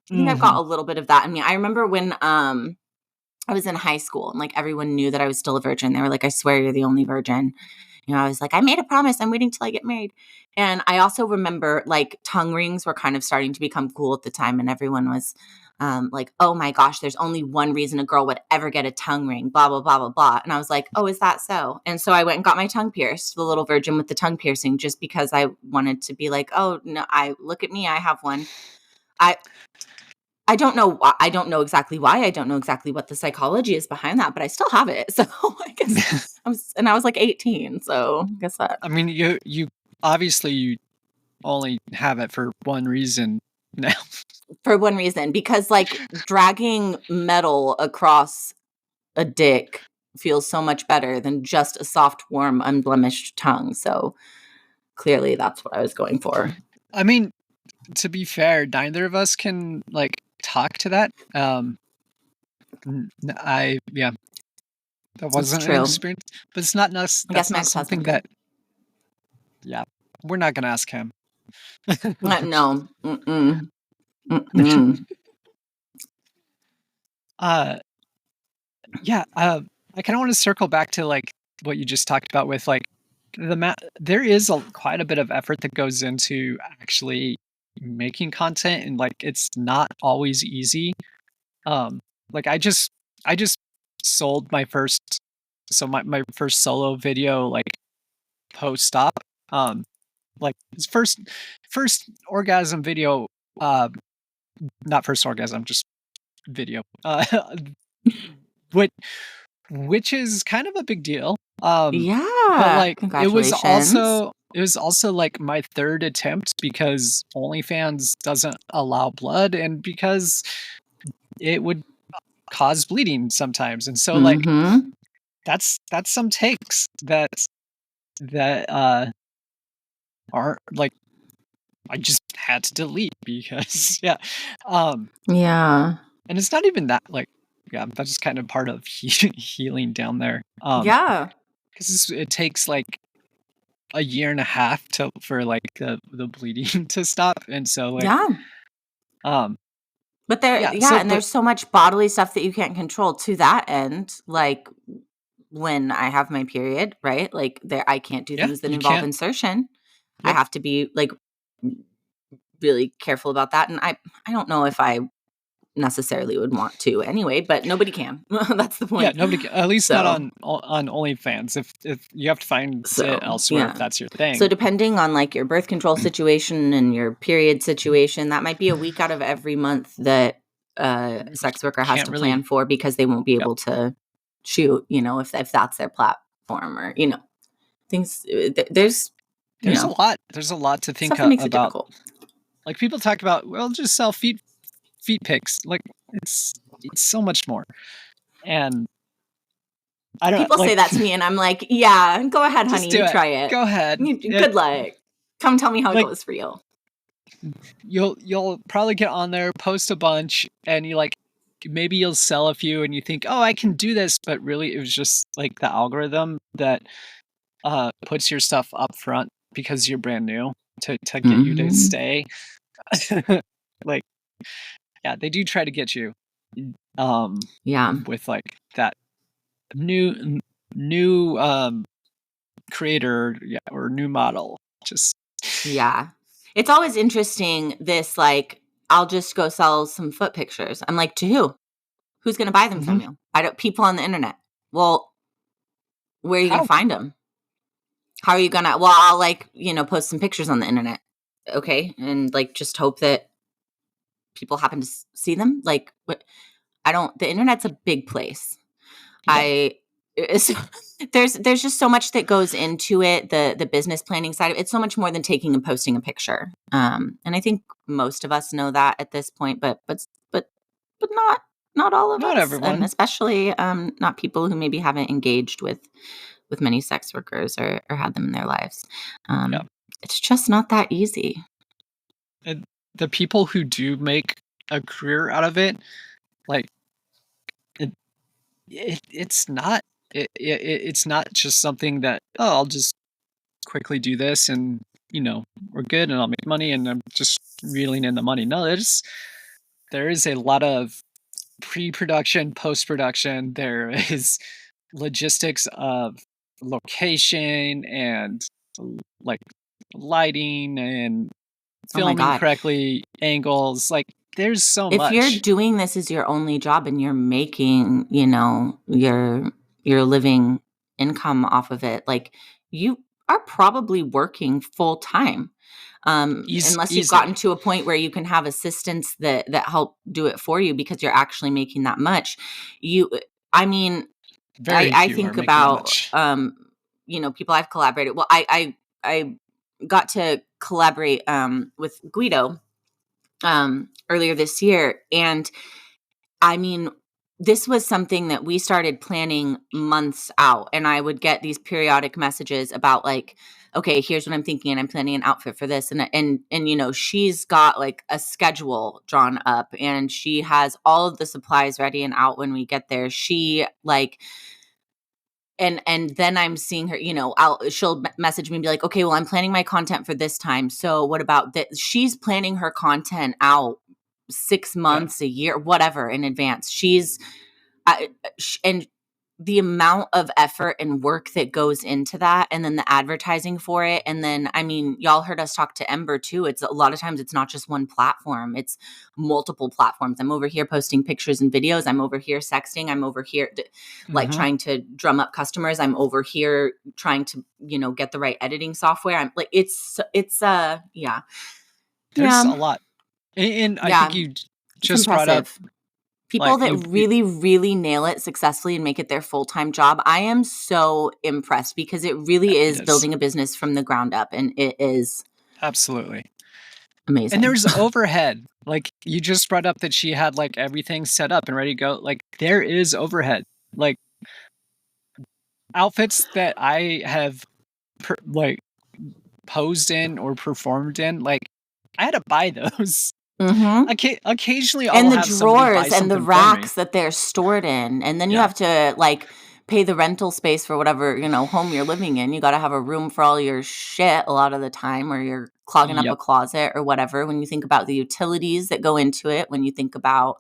think I've got Mhm. a little bit of that in me. I remember when, I was in high school and like everyone knew that I was still a virgin. They were like, I swear you're the only virgin. I was like, I made a promise. I'm waiting till I get married. And I also remember like tongue rings were kind of starting to become cool at the time. And everyone was like, oh my gosh, there's only one reason a girl would ever get a tongue ring, blah, blah, blah, blah, blah. And I was like, oh, is that so? And so I went and got my tongue pierced, the little virgin with the tongue piercing, just because I wanted to be like, oh, no, look at me. I have one. I, I don't know I don't know exactly why, I don't know exactly what the psychology is behind that, but I still have it. So, I guess I was like 18, so I guess that I mean, you obviously you only have it for one reason now. for one reason, because, like, dragging metal across a dick feels so much better than just a soft, warm, unblemished tongue, so clearly that's what I was going for. I mean, to be fair, neither of us can like talk to that. Yeah, that That's wasn't an true. experience, but it's not us. I guess That's my not ex-husband something could. that. Yeah, we're not gonna ask him. No. Mm-mm. Mm-mm. uh, yeah. I kind of want to circle back to like what you just talked about with like there is quite a bit of effort that goes into actually making content, and like it's not always easy. Like I just sold my first my first solo video like post op. Um like his first orgasm video, uh not first orgasm, just video. which which is kind of a big deal. But Yeah, like congratulations. it was also like my third attempt because OnlyFans doesn't allow blood, and because it would cause bleeding sometimes. And so like Mhm. that's some takes that aren't like I just had to delete because yeah. Um Yeah. and it's not even that like yeah, that's just kind of part of healing down there. Yeah. Because it takes like a year and a half to for like the bleeding to stop, and so like Yeah. um But yeah, so and but there's so much bodily stuff that you can't control to that end. Like when I have my period, right? Like I can't do yeah, things that you involve can't. insertion. I Yep. have to be like really careful about that. And I don't know if I necessarily would want to anyway, but nobody can. That's the point. Yeah, nobody can, at least So- not on OnlyFans. If you have to find it elsewhere, if that's your thing. So depending on like your birth control situation and your period situation, that might be a week out of every month that a sex worker has Can't to really- plan for, because they won't be able to shoot, you know, if that's their platform, or, you know, things. There's a lot. There's a lot to think stuff that makes it about. difficult. Like, people talk about, well, just sell feet pics. Like, it's so much more. And I don't. People say that to me, and I'm like, yeah, go ahead, honey, do it. try it. Go ahead. Good luck. Come tell me how it Like- goes for you. You'll probably get on there, post a bunch, and you like, maybe you'll sell a few, and you think, oh, I can do this, but really it was just like the algorithm that puts your stuff up front because you're brand new to get you to stay. Like, yeah, they do try to get you with like that new creator, or new model. Just it's always interesting, this, like, I'll just go sell some foot pictures. I'm like, to who? Who's going to buy them from you? People on the internet. Well, where are you going to find them? How are you going to, well, I'll like, you know, post some pictures on the internet. Okay. And like, just hope that people happen to see them. Like, what? The internet's a big place. Yeah. There's just so much that goes into it. The business planning side of it. It's so much more than taking and posting a picture. And I think most of us know that at this point, but not all of us. Not everyone. And especially not people who maybe haven't engaged with many sex workers or had them in their lives. It's just not that easy. And the people who do make a career out of it, like, it's not just something that, oh, I'll just quickly do this and, you know, we're good and I'll make money and I'm just reeling in the money. No, there is a lot of pre-production, post-production. There is logistics of location and like lighting and filming correctly, angles. Like, there's so much. If you're doing this as your only job and you're making, you know, your living income off of it, like, you are probably working full time. Unless you've gotten to a point where you can have assistants that help do it for you because you're actually making that much. I think about, you know, people I've collaborated. Well, I got to collaborate with Guido earlier this year. And I mean, this was something that we started planning months out. And I would get these periodic messages about like, okay, here's what I'm thinking, and I'm planning an outfit for this. And you know, she's got like a schedule drawn up and she has all of the supplies ready and out when we get there. She like, and then I'm seeing her, you know, she'll message me and be like, okay, well, I'm planning my content for this time. So what about that? She's planning her content out 6 months, a year, whatever, in advance. And the amount of effort and work that goes into that, and then the advertising for it. And then, I mean, y'all heard us talk to Ember too. It's a lot of times it's not just one platform, it's multiple platforms. I'm over here posting pictures and videos. I'm over here sexting. I'm over here like trying to drum up customers. I'm over here trying to, you know, get the right editing software. I'm like, it's There's a lot. And I think you just brought up people that really, really nail it successfully and make it their full-time job. I am so impressed because it really is building a business from the ground up, and it is absolutely amazing. And there's overhead. Like, you just brought up that she had like everything set up and ready to go. Like, there is overhead. Like, outfits that I have posed in or performed in, like, I had to buy those. Occasionally, I'll have the drawers and the racks that they're stored in, and then you have to like pay the rental space for whatever, you know, home you're living in. You got to have a room for all your shit a lot of the time, or you're clogging up a closet or whatever. When you think about the utilities that go into it, when you think about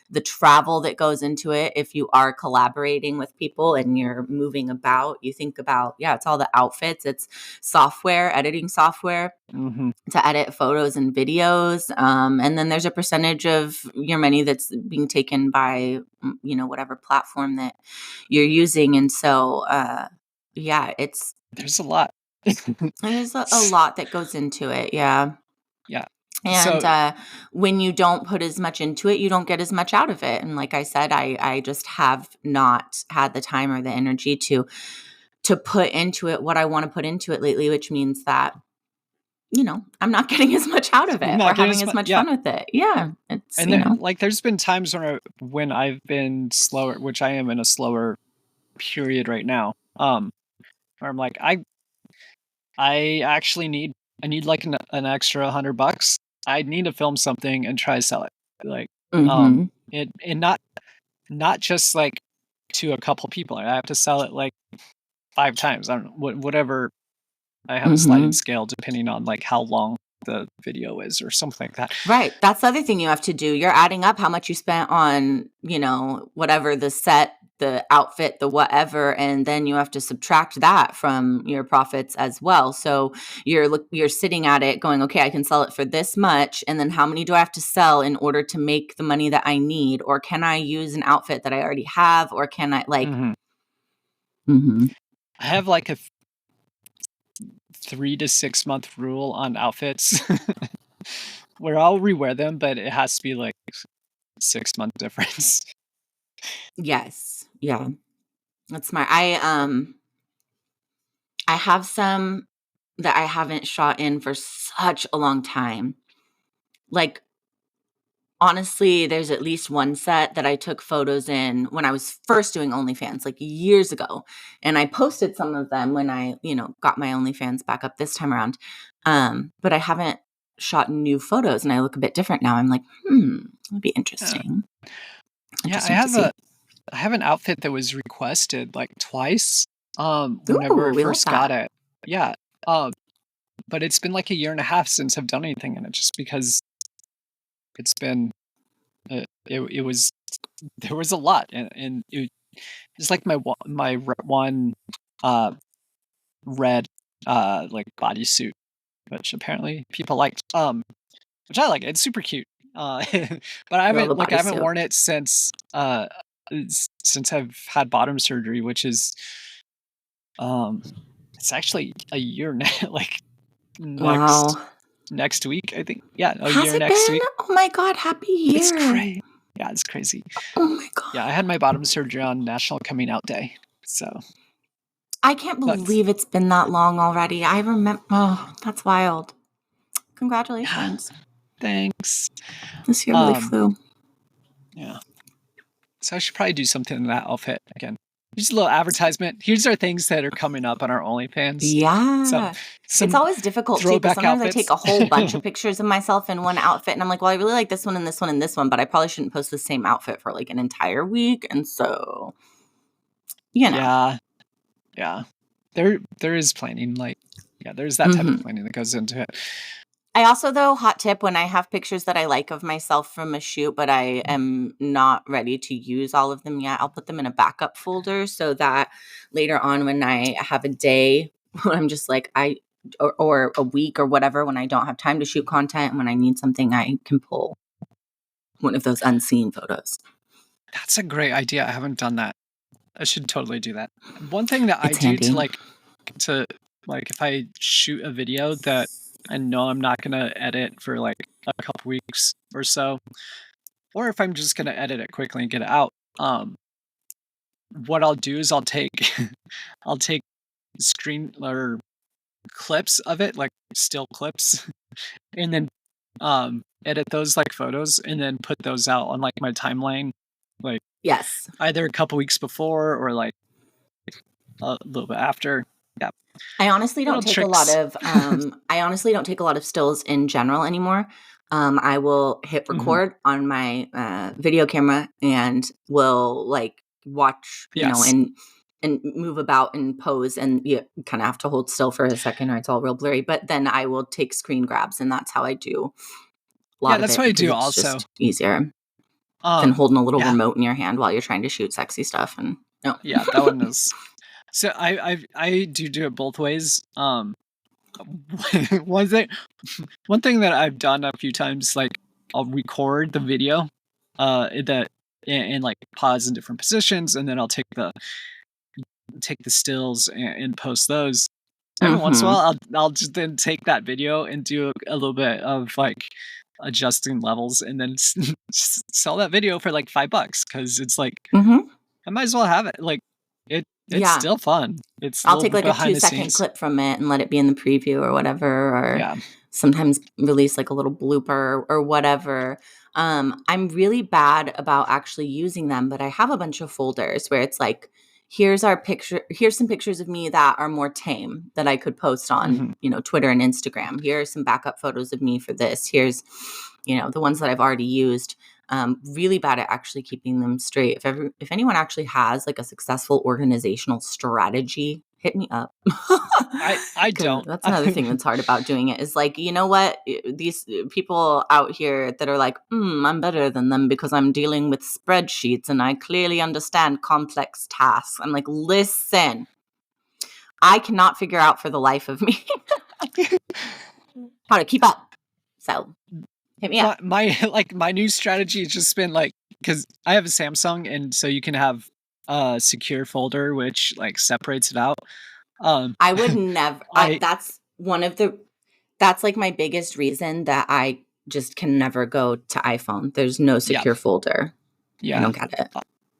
the travel that goes into it. If you are collaborating with people and you're moving about, you think about, it's all the outfits, it's software, editing software to edit photos and videos. And then there's a percentage of your money that's being taken by, whatever platform that you're using. And so, there's a lot. There's a lot that goes into it. Yeah. Yeah. And when you don't put as much into it, you don't get as much out of it. And like I said, I just have not had the time or the energy to put into it what I want to put into it lately, which means that, I'm not getting as much out of it or having as much fun with it. Yeah. It's, and there's been times when I've been slower, which I am in a slower period right now. Where I'm like, I actually need like an extra $100. I need to film something and try to sell it. Like, and not just like to a couple people. I have to sell it like 5 times. I don't know, whatever. I have a sliding scale depending on like how long the video is or something like that. Right. That's the other thing you have to do. You're adding up how much you spent on, whatever the set, the outfit, the whatever, and then you have to subtract that from your profits as well. So you're sitting at it going, okay, I can sell it for this much, and then how many do I have to sell in order to make the money that I need? Or can I use an outfit that I already have? Or can I I have like a 3 to 6 month rule on outfits where I'll rewear them, but it has to be like 6 month difference. Yes. Yeah. That's smart. I have some that I haven't shot in for such a long time. Like, honestly, there's at least one set that I took photos in when I was first doing OnlyFans, like years ago. And I posted some of them when I, got my OnlyFans back up this time around. But I haven't shot new photos and I look a bit different now. I'm like, it'd be interesting. Yeah, I have an outfit that was requested like twice whenever I first got it. Yeah. But it's been like a year and a half since I've done anything in it, just because it's been it was there was a lot, and it's like my one red like bodysuit, which apparently people liked, which I like. It's super cute. But I haven't worn it since I've had bottom surgery, which is it's actually a year now. Like next week, I think. Yeah, year next week. Oh my God, happy year! It's great. Yeah, it's crazy. Oh my God. Yeah, I had my bottom surgery on National Coming Out Day, so. I can't believe it's been that long already. I remember. Oh, that's wild. Congratulations. Thanks. This year really flew. Yeah. So I should probably do something in that outfit again. Just a little advertisement. Here's our things that are coming up on our OnlyFans. Yeah. It's always difficult too, because sometimes I take a whole bunch of pictures of myself in one outfit and I'm like, well, I really like this one and this one and this one, but I probably shouldn't post the same outfit for like an entire week. And so, Yeah. There is planning. There's that type of planning that goes into it. I also, though, hot tip, when I have pictures that I like of myself from a shoot, but I am not ready to use all of them yet, I'll put them in a backup folder so that later on when I have a day when I'm just like, or a week or whatever, when I don't have time to shoot content, when I need something, I can pull one of those unseen photos. That's a great idea. I haven't done that. I should totally do that. One thing that I do to if I shoot a video that I know I'm not going to edit for like a couple weeks or so, or if I'm just going to edit it quickly and get it out, what I'll do is I'll take screen or clips of it, like still clips, and then edit those like photos and then put those out on like my timeline, like either a couple weeks before or like a little bit after. Yeah. I honestly don't take a lot of stills in general anymore. I will hit record on my video camera and will like watch, and move about and pose, and you kind of have to hold still for a second or it's all real blurry. But then I will take screen grabs, and that's how I do. That's what I do also. Easier. than holding a little Yeah. remote in your hand while you're trying to shoot sexy stuff. And no. Yeah, that one is. So I do it both ways. One thing that I've done a few times, like I'll record the video, that and like pause in different positions, and then I'll take the stills and post those. Every once in a while, I'll just then take that video and do a little bit of like adjusting levels, and then sell that video for like $5 because it's like I might as well have it. Like it's still fun. It's I'll take like a behind 2-second clip from it and let it be in the preview or whatever, or sometimes release like a little blooper or whatever. I'm really bad about actually using them, but I have a bunch of folders where it's like, here's some pictures of me that are more tame that I could post on, Twitter and Instagram. Here are some backup photos of me for this. Here's, the ones that I've already used. Really bad at actually keeping them straight. If anyone actually has like a successful organizational strategy, hit me up. I don't. That's another thing that's hard about doing it is like, you know what? These people out here that are like, I'm better than them because I'm dealing with spreadsheets and I clearly understand complex tasks. I'm like, listen, I cannot figure out for the life of me how to keep up. So hit me up. My new strategy has just been like, because I have a Samsung, and so you can have a secure folder which like separates it out. I would never. That's like my biggest reason that I just can never go to iPhone. There's no secure folder. Yeah, I don't get it.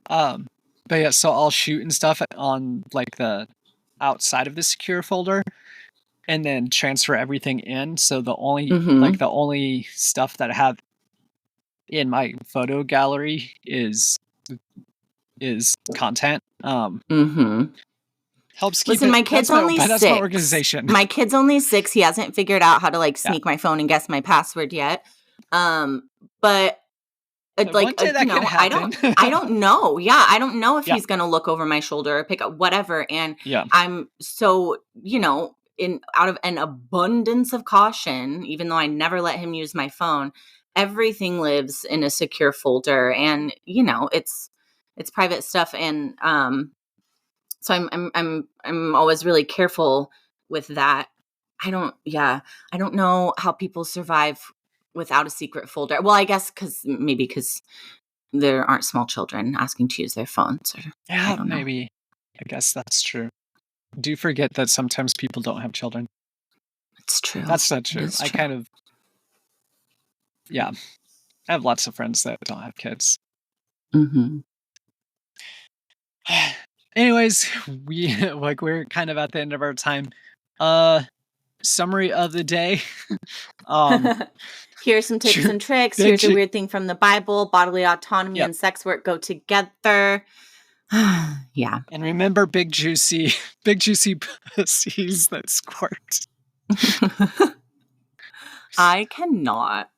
But yeah, so I'll shoot and stuff on like the outside of the secure folder, and then transfer everything in. So the only stuff that I have in my photo gallery is content. Helps keep Listen, my kid's only 6. That's my organization. My kid's only 6. He hasn't figured out how to like sneak my phone and guess my password yet. But like I don't know. Yeah, I don't know if he's going to look over my shoulder or pick up whatever. And I'm so, out of an abundance of caution, even though I never let him use my phone, everything lives in a secure folder, and it's private stuff. And so I'm always really careful with that. I don't know how people survive without a secret folder. Well, I guess because there aren't small children asking to use their phones. Or, maybe. I guess that's true. Do forget that sometimes people don't have children. It's true. That's not true. I kind of, I have lots of friends that don't have kids. Anyways, we're kind of at the end of our time. Summary of the day. Here's some tips and tricks. Here's a weird thing from the Bible. Bodily autonomy and sex work go together. Yeah. And remember big juicy pussies that squirt. I cannot.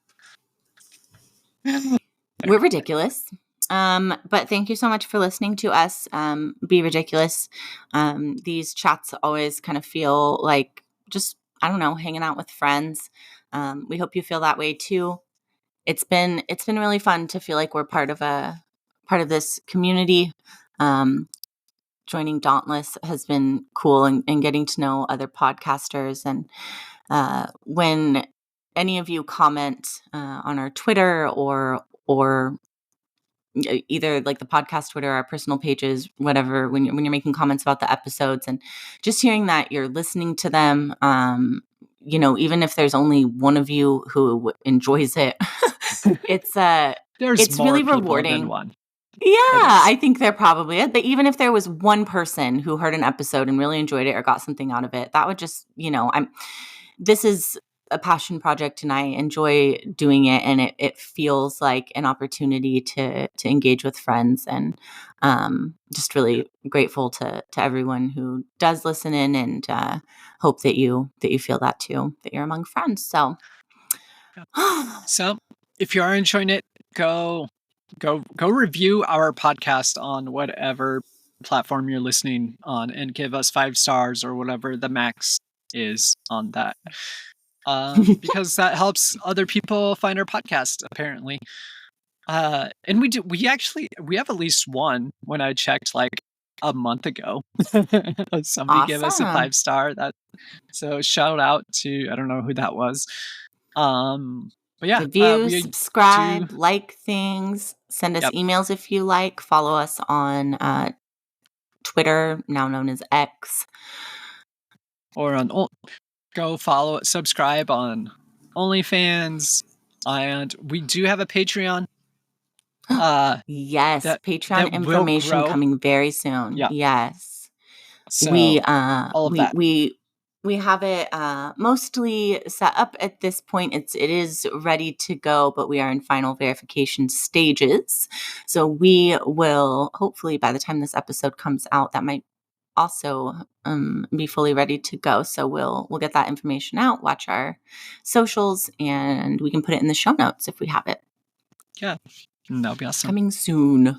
We're ridiculous. But thank you so much for listening to us be ridiculous. These chats always kind of feel like just, I don't know, hanging out with friends. We hope you feel that way too. It's been really fun to feel like we're part of this community. Joining Dauntless has been cool, and getting to know other podcasters. And when any of you comment on our Twitter or either like the podcast Twitter, our personal pages, whatever, when you're making comments about the episodes, and just hearing that you're listening to them, even if there's only one of you who enjoys it, it's really rewarding. Than one. Yeah, I think there probably is. But even if there was one person who heard an episode and really enjoyed it or got something out of it, that would just, this is a passion project and I enjoy doing it, and it feels like an opportunity to engage with friends, and just really grateful to everyone who does listen in, and hope that you feel that too, that you're among friends. So if you are enjoying it, go review our podcast on whatever platform you're listening on, and give us 5 stars or whatever the max is on that. Because that helps other people find our podcast, apparently. And we have at least one when I checked like a month ago. Somebody gave us a Awesome. 5-star. So shout out to, I don't know who that was. But yeah, Review, we do. subscribe, like things, send us Yep. emails if you like, follow us on Twitter, now known as X. Or go follow, subscribe on OnlyFans, and we do have a Patreon. Yes, Patreon that will information grow. coming very soon. Yeah. Yes. So all of that. We have it mostly set up at this point. It is ready to go, but we are in final verification stages. So we will, hopefully by the time this episode comes out, that might also be fully ready to go. So we'll get that information out, watch our socials, and we can put it in the show notes if we have it. Yeah, that'll be awesome. Coming soon.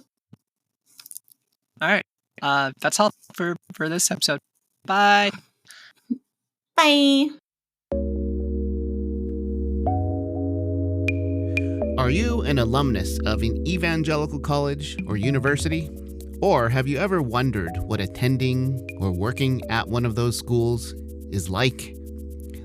All right. That's all for this episode. Bye. Bye. Are you an alumnus of an evangelical college or university? Or have you ever wondered what attending or working at one of those schools is like?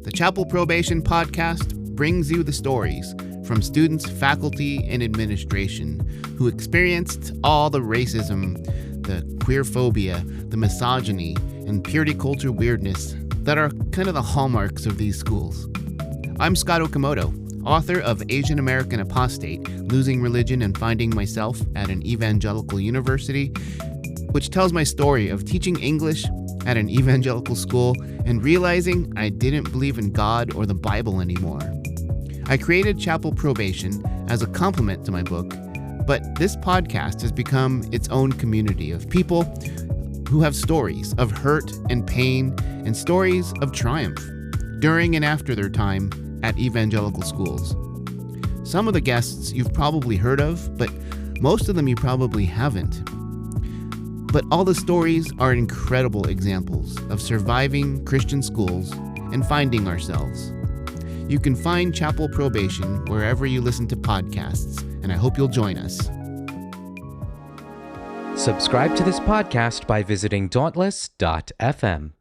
The Chapel Probation Podcast brings you the stories from students, faculty, and administration who experienced all the racism, the queerphobia, the misogyny, and purity culture weirdness that are kind of the hallmarks of these schools. I'm Scott Okamoto, author of Asian American Apostate, Losing Religion and Finding Myself at an Evangelical University, which tells my story of teaching English at an evangelical school and realizing I didn't believe in God or the Bible anymore. I created Chapel Probation as a complement to my book, but this podcast has become its own community of people who have stories of hurt and pain and stories of triumph during and after their time at evangelical schools. Some of the guests you've probably heard of, but most of them you probably haven't. But all the stories are incredible examples of surviving Christian schools and finding ourselves. You can find Chapel Probation wherever you listen to podcasts, and I hope you'll join us. Subscribe to this podcast by visiting dauntless.fm.